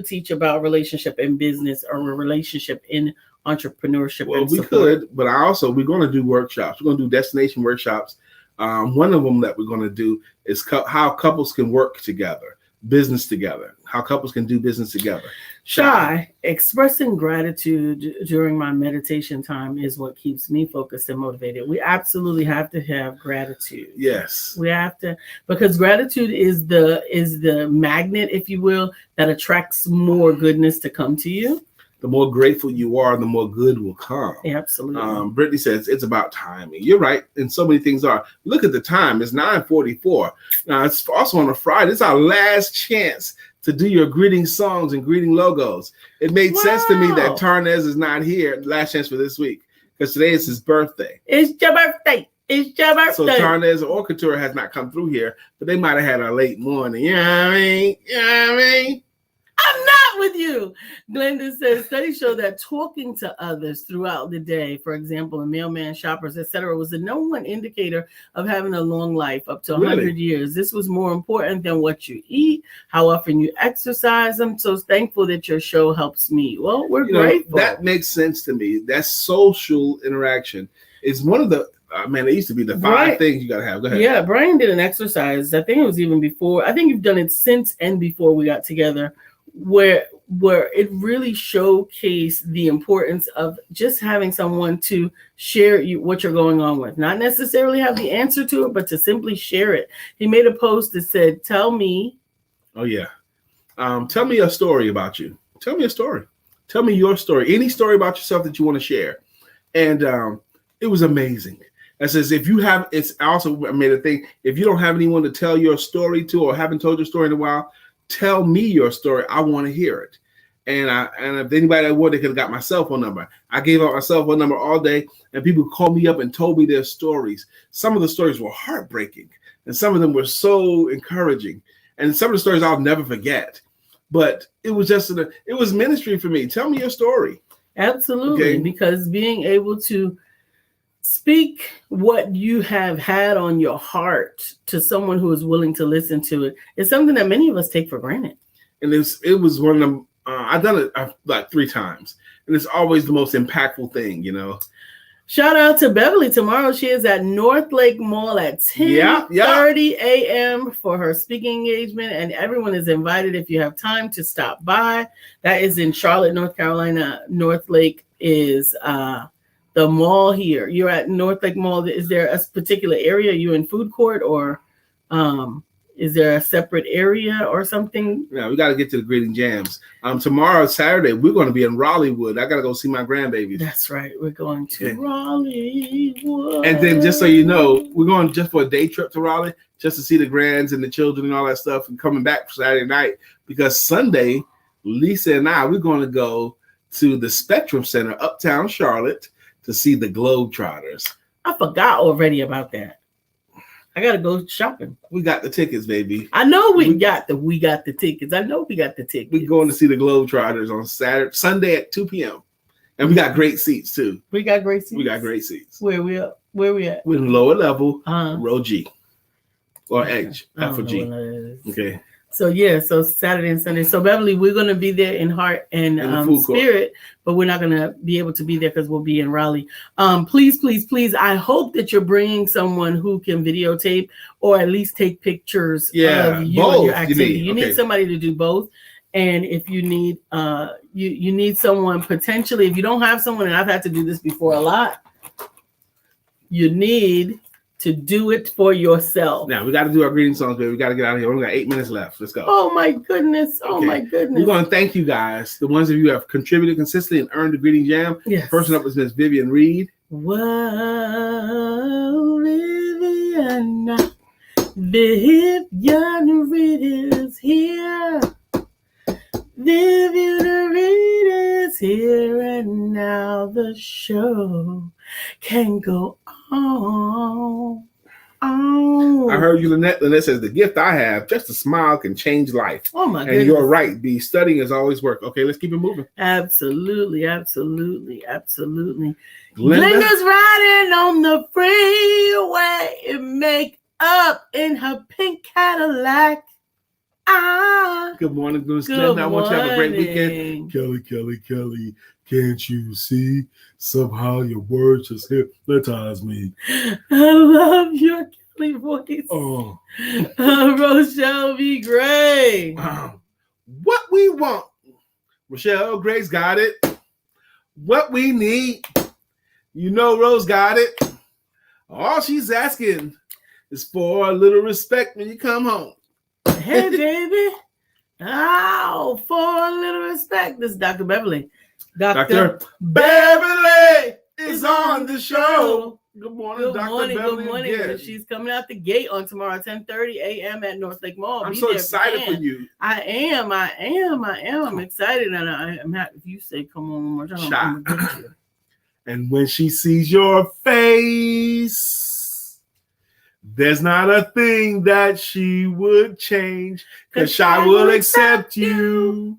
teach about relationship in business or a relationship in entrepreneurship. Well, we could, but we're going to do workshops. We're going to do destination workshops. One of them that we're going to do is how couples can work together. business together, how couples can do business together. Shy, expressing gratitude during my meditation time is what keeps me focused and motivated. We absolutely have to have gratitude. Yes. We have to, because gratitude is the magnet, if you will, that attracts more goodness to come to you. The more grateful you are, the more good will come. Yeah, absolutely. Brittany says it's about timing. You're right, and so many things are. Look at the time; it's 9:44. Now it's also on a Friday. It's our last chance to do your greeting songs and greeting logos. It made sense to me that Tarnez is not here. Last chance for this week because today is his birthday. It's your birthday. It's your birthday. So Tarnez or Couture has not come through here, but they might have had a late morning. You know what I mean? You know what I mean? I'm not with you. Glenda says studies show that talking to others throughout the day, for example, in mailman, shoppers, etc., was the #1 indicator of having a long life, up to 100 years. This was more important than what you eat, how often you exercise. I'm so thankful that your show helps me. Well, we're grateful. That makes sense to me. That social interaction is one of the it used to be the 5 things you got to have. Go ahead. Yeah, Brian did an exercise. I think it was even before. I think you've done it since and before we got together, where it really showcased the importance of just having someone to share what you're going on with. Not necessarily have the answer to it, but to simply share it. He made a post that said, tell me. Oh, yeah. Tell me a story about you. Tell me a story. Tell me your story. Any story about yourself that you want to share. And it was amazing. It says it's also made a thing, if you don't have anyone to tell your story to or haven't told your story in a while, tell me your story. I want to hear it. And if anybody that would, they could have got my cell phone number. I gave out my cell phone number all day, and people called me up and told me their stories. Some of the stories were heartbreaking, and some of them were so encouraging. And some of the stories I'll never forget. But it was it was ministry for me. Tell me your story. Absolutely, because being able to speak what you have had on your heart to someone who is willing to listen to it is something that many of us take for granted. And it was one of them. I've done it like 3 times, and it's always the most impactful thing, Shout out to Beverly. Tomorrow she is at North Lake Mall at 10:30 a.m. for her speaking engagement, and everyone is invited if you have time to stop by. That is in Charlotte, North Carolina. North Lake is the mall here. You're at North Lake Mall. Is there a particular area? Are you in food court, or is there a separate area or something? Yeah, we got to get to the greeting jams. Tomorrow, Saturday, we're going to be in Raleighwood. I got to go see my grandbabies. That's right. We're going to Raleighwood. And then just so you know, we're going just for a day trip to Raleigh, just to see the grands and the children and all that stuff, and coming back for Saturday night. Because Sunday, Lisa and we're going to go to the Spectrum Center, uptown Charlotte, to see the Globetrotters. I forgot already about that. I gotta go shopping. We got the tickets, baby. I know we got the tickets. I know we got the tickets. We're going to see the Globetrotters on Sunday at 2 p.m. And we got great seats too. We got great seats. We got great seats. Where we at? We're in lower level, row G or H, F or G. Okay. So Saturday and Sunday. So Beverly, we're going to be there in heart and spirit, but we're not going to be able to be there because we'll be in Raleigh. Please. I hope that you're bringing someone who can videotape or at least take pictures of you and your activity. You need somebody to do both. And if you need, you need someone potentially, if you don't have someone, and I've had to do this before a lot, you need to do it for yourself. Now we got to do our greeting songs, baby. We got to get out of here. We only got 8 minutes left. Let's go. Oh my goodness. My goodness. We're going to thank you guys. The ones of you who have contributed consistently and earned the greeting jam. Yes. Person up is Miss Vivian Reed. Whoa, Vivian Reed is here. Vivian Reed is here, and now the show can go on. I heard you, Lynette. Lynette says, the gift I have, just a smile can change life. Oh, my goodness. And you're right. The studying has always worked. Okay, let's keep it moving. Absolutely. Glenda's riding on the freeway, makeup in her pink Cadillac. Good morning, Glenda. I want you to have a great weekend. Kelly, can't you see? Somehow your words just hypnotize me. I love your raspy voice. Oh. Rochelle V. Gray. What we want. Rochelle Gray's got it. What we need. You know Rose got it. All she's asking is for a little respect when you come home. Hey, baby. Oh, for a little respect. This is Dr. Beverly. Dr. Beverly is on the show. Good morning, Dr. Beverly. Good morning. Again. She's coming out the gate on tomorrow, 10:30 a.m. at North Lake Mall. I'm so excited for you. I am. I'm excited, and I'm happy. If you say come on one more time, I'm gonna get you. And when she sees your face, there's not a thing that she would change, because I will accept you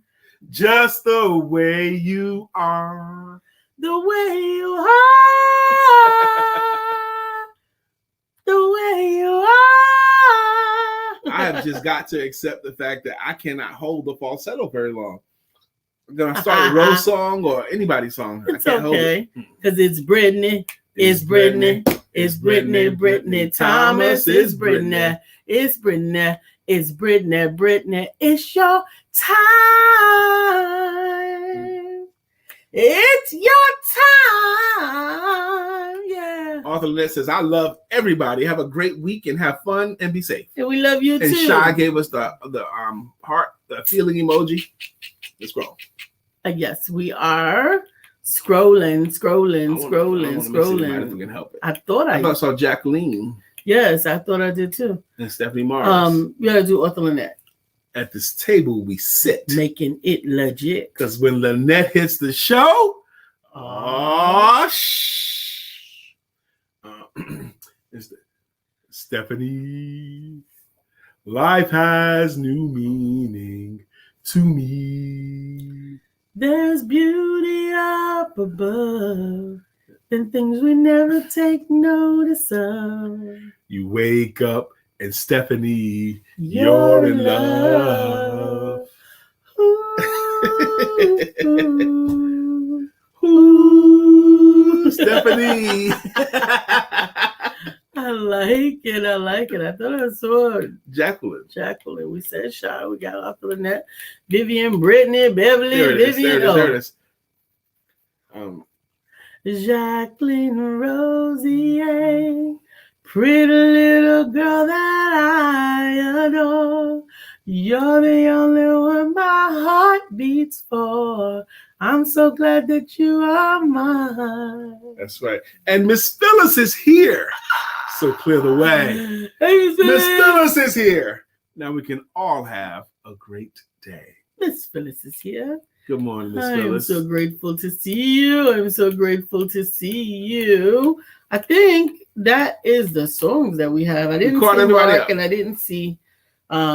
just the way you are. The way you are. The way you are. I have just got to accept the fact that I cannot hold the falsetto very long. I'm going to start a Rose song or anybody's song. It's I can't okay, because it's Brittany. It's Brittany. It's Brittany. Brittany Thomas. It's Brittany. It's Brittany. It's Brittany. Brittany. It's your time. It's your time. Yeah. Arthur Lynette says, I love everybody. Have a great week and have fun and be safe. And we love you too. And Shy gave us the heart, the feeling emoji. Let's go. Yes, we are scrolling. If we can help it. I thought I saw Jacqueline. Yes, I thought I did too. And Stephanie Mars. You gotta do Arthur Lynette. At this table we sit, making it legit. Because when Lynette hits the show, it's Stephanie. Life has new meaning to me. There's beauty up above, and things we never take notice of. You wake up and Stephanie, you're in love. Ooh, Stephanie. I like it. I thought I saw Jacqueline. We said Shy. We got Arthur Lynette, Vivian, Brittany, Beverly, Vivian. There it is. Jacqueline Rosier, pretty little girl that I adore. You're the only one my heart beats for. I'm so glad that you are mine. That's right. And Miss Phyllis is here. So clear the way. Hey, Miss Phyllis is here. Now we can all have a great day. Miss Phyllis is here. Good morning, Miss Phyllis. I'm so grateful to see you. I think that is the songs that we have. I didn't see Mark and I didn't see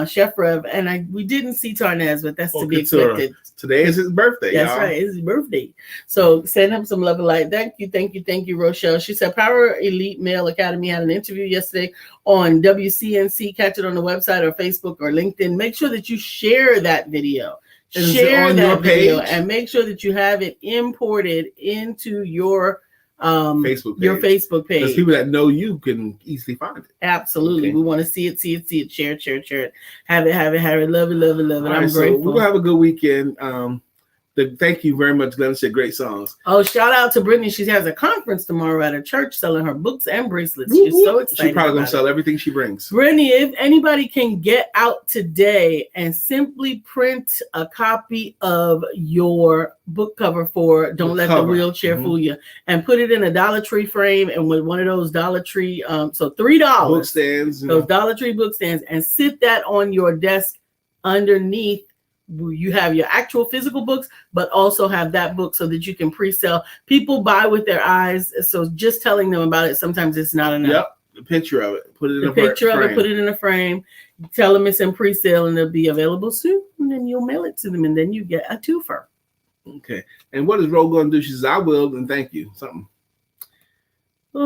Chef Rev, and we didn't see Tarnaz, but that's to be expected. Today is his birthday. That's y'all. Right, it's his birthday. So send him some love and light. Thank you, Rochelle. She said Power Elite Male Academy had an interview yesterday on WCNC. Catch it on the website or Facebook or LinkedIn. Make sure that you share that video. Share that your video page? and make sure that you have it imported into your Facebook page. Because people that know you can easily find it. Absolutely. Okay. We want to see it. Share it. Have it. Love it. I'm grateful. We're gonna have a good weekend. Thank you very much, Glenn. Said great songs. Oh, shout out to Brittany. She has a conference tomorrow at her church selling her books and bracelets. She's so excited. She's probably gonna sell everything she brings. Brittany, if anybody can get out today and simply print a copy of your book cover for Don't Let the Wheelchair Fool You, and put it in a Dollar Tree frame and with one of those Dollar Tree, so $3 book stands, those Dollar Tree book stands, and sit that on your desk underneath. You have your actual physical books, but also have that book so that you can pre-sell. People buy with their eyes, so just telling them about it sometimes it's not enough. Yep, the picture of it, put it in put it in a frame. Tell them it's in pre-sale and it'll be available soon, and then you'll mail it to them, and then you get a twofer. Okay. And what is Ro going to do? She says, "I will," and thank you. Something. Put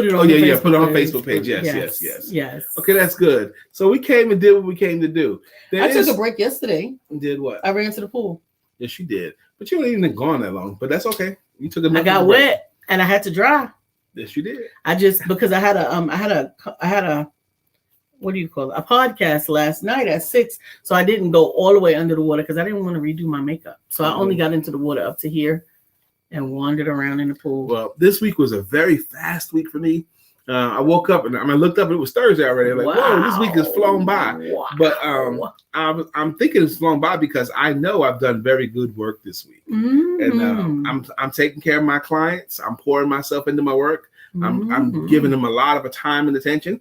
it on. Put it on Facebook page. Yes. Okay, that's good. So we came and did what we came to do. I took a break yesterday. Did what? I ran to the pool. Yes, you did. But you ain't even gone that long. But that's okay. You took a. I got wet and I had to dry. Yes, you did. Because I had a what do you call it? A podcast last night at 6. So I didn't go all the way under the water because I didn't want to redo my makeup. So I only got into the water up to here and wandered around in the pool. Well, this week was a very fast week for me. I woke up and I looked up and it was Thursday already. I'm like, whoa, this week has flown by. Wow. But I'm thinking it's flown by because I know I've done very good work this week. And I'm taking care of my clients. I'm pouring myself into my work. I'm giving them a lot of time and attention.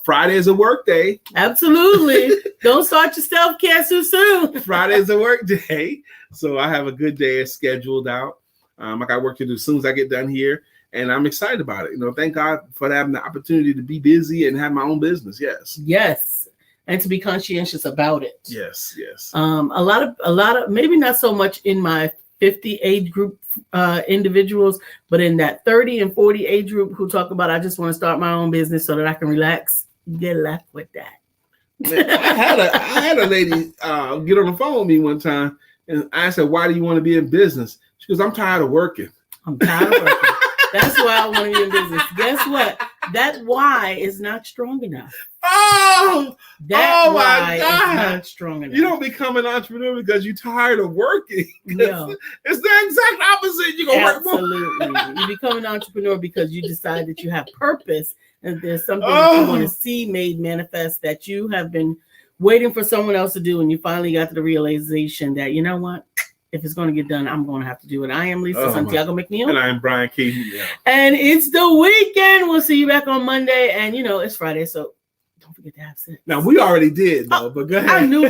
Friday is a work day. Absolutely. Don't start your self-care too soon. Friday is a work day. So I have a good day scheduled out. I got work to do as soon as I get done here. And I'm excited about it. Thank God for having the opportunity to be busy and have my own business. Yes. Yes. And to be conscientious about it. Yes. Yes. A lot of, maybe not so much in my 50 age group individuals, but in that 30 and 40 age group who talk about, I just want to start my own business so that I can relax. Good luck with that. I had a lady get on the phone with me one time, and I said, "Why do you want to be in business?" She goes, "I'm tired of working." I'm tired of working. That's why I want to be in business. Guess what? That why is not strong enough. Oh, that why is not strong enough. You don't become an entrepreneur because you're tired of working. No. It's the exact opposite. You're gonna work more. Absolutely. You become an entrepreneur because you decide that you have purpose and there's something that you want to see made manifest that you have been waiting for someone else to do, and you finally got to the realization that, you know what? If it's going to get done, I'm going to have to do it. I am Lisa Santiago McNeill. And I am Brian Keaton. Yeah. And it's the weekend. We'll see you back on Monday. And, it's Friday, so don't forget to have sex. Now, we already did, though, but go ahead. I knew